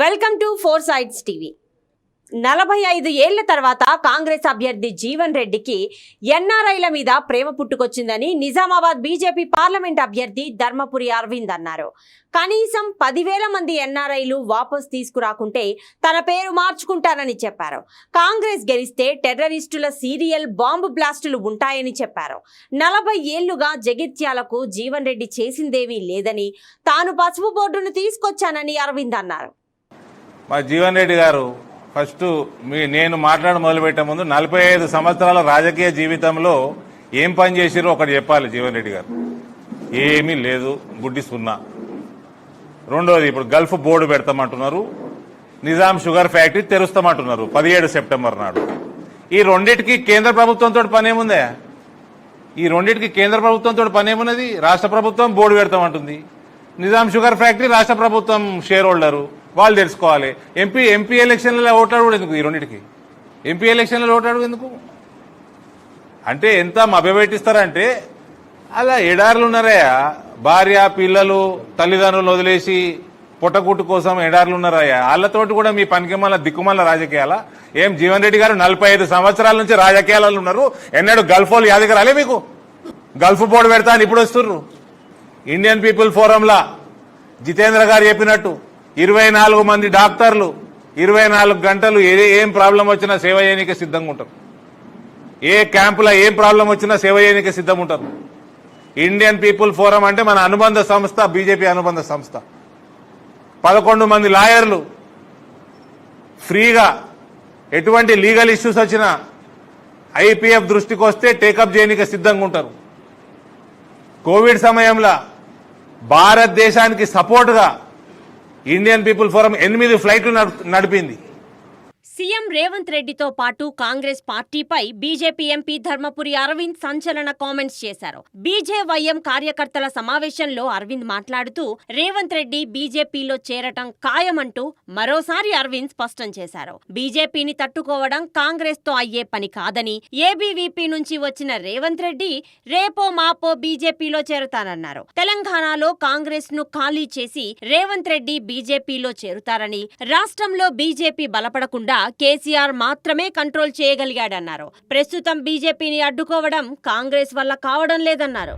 Welcome to 4 sides TV. 45 ఏళ్ల తర్వాత కాంగ్రెస్ అభ్యర్థి జీవన్ రెడ్డికి ఎన్ఆర్ఐల మీద ప్రేమ పుట్టుకొచ్చిందని నిజామాబాద్ బీజేపీ పార్లమెంట్ అభ్యర్థి ధర్మపురి అరవింద్ అన్నారు. కనీసం 10,000 మంది ఎన్ఆర్ఐలు వాపస్ తీసుకురాకుంటే తన పేరు మార్చుకుంటారని చెప్పారు. కాంగ్రెస్ గెలిస్తే టెర్రరిస్టుల సీరియల్ బాంబు బ్లాస్టులు ఉంటాయని చెప్పారు. 40 ఏళ్లుగా జగిత్యాలకు జీవన్ రెడ్డి చేసిందేమీ లేదని, తాను పసుపు బోర్డును తీసుకొచ్చానని అరవింద్ అన్నారు. మా జీవన్ రెడ్డి గారు ఫస్ట్ నేను మొదలుపెట్టే ముందు 45 సంవత్సరాల రాజకీయ జీవితంలో ఏం పని చేసిరో ఒకటి చెప్పాలి. జీవన్ రెడ్డి గారు ఏమీ లేదు, గుడ్డి సున్నా. రెండోది, ఇప్పుడు గల్ఫ్ బోర్డు పెడతామంటున్నారు, నిజాం షుగర్ ఫ్యాక్టరీ తెరుస్తామంటున్నారు 17 సెప్టెంబర్ నాడు. ఈ రెండింటికి కేంద్ర ప్రభుత్వంతో పనేముందే? ఈ రెండింటికి కేంద్ర ప్రభుత్వంతో పనేమున్నది? రాష్ట్ర ప్రభుత్వం బోర్డు పెడతామంటుంది. నిజాం షుగర్ ఫ్యాక్టరీ రాష్ట్ర ప్రభుత్వం షేర్ హోల్డరు, వాళ్ళు తెలుసుకోవాలి. ఎంపీ ఎలక్షన్లలో ఓట్లాడు ఎందుకు? ఈ రెండింటికి ఎంపీ ఎలక్షన్లలో ఓట్లాడు ఎందుకు? అంటే ఎంత మభ్యపెట్టిస్తారంటే, అలా ఎడారులు ఉన్నారయ్యా. భార్య పిల్లలు తల్లిదండ్రులు వదిలేసి పొట్టకుట్టు కోసం ఎడారులు ఉన్నారయ్యా. వాళ్ళతోటి కూడా మీ పనికిమాల దిక్కుమాల రాజకీయాల? ఏం జీవన్ రెడ్డి గారు 45 సంవత్సరాల నుంచి రాజకీయాలలో ఉన్నారు, ఎన్నడూ గల్ఫ్ వాళ్ళు యాదకి రాలే మీకు? గల్ఫ్ బోర్డు పెడతా అని ఇప్పుడు వస్తుర్రు. ఇండియన్ పీపుల్ ఫోరంలా జితేంద్ర గారు చెప్పినట్టు 24 మంది డాక్టర్లు 24 గంటలు ఏం ప్రాబ్లం వచ్చినా సేవ చేయడానికి సిద్ధంగా ఉంటారు. ఏ క్యాంపులో ఏం ప్రాబ్లం వచ్చినా సేవ చేయడానికి సిద్ధంగా ఉంటారు. ఇండియన్ పీపుల్ ఫోరం అంటే మన అనుబంధ సంస్థ, బీజేపీ అనుబంధ సంస్థ. 11 మంది లాయర్లు ఫ్రీగా ఎటువంటి లీగల్ ఇష్యూస్ వచ్చినా ఐపీఎఫ్ దృష్టికి వస్తే టేకప్ చేయడానికి సిద్ధంగా ఉంటారు. కోవిడ్ సమయంలో భారతదేశానికి సపోర్టుగా ఇండియన్ పీపుల్ ఫోరం 8 ఫ్లైట్లు నడిపింది. సీఎం రేవంత్ రెడ్డితో పాటు కాంగ్రెస్ పార్టీపై బీజేపీ ఎంపీ ధర్మపురి అరవింద్ సంచలన కామెంట్స్ చేశారు. బీజేవైఎం కార్యకర్తల సమావేశంలో అరవింద్ మాట్లాడుతూ రేవంత్ రెడ్డి బీజేపీలో చేరటం ఖాయమంటూ మరోసారి అరవింద్ స్పష్టం చేశారు. బీజేపీని తట్టుకోవడం కాంగ్రెస్ తో అయ్యే పని కాదని, ఏబీవీపీ నుంచి వచ్చిన రేవంత్ రెడ్డి రేపో మాపో బీజేపీలో చేరుతారన్నారు. తెలంగాణలో కాంగ్రెస్ ను ఖాళీ చేసి రేవంత్ రెడ్డి బీజేపీలో చేరుతారని, రాష్ట్రంలో బీజేపీ బలపడకుండా కేసీఆర్ మాత్రమే కంట్రోల్ చేయగలిగాడన్నారు. ప్రస్తుతం బీజేపీని అడ్డుకోవడం కాంగ్రెస్ వల్ల కావడం లేదన్నారు.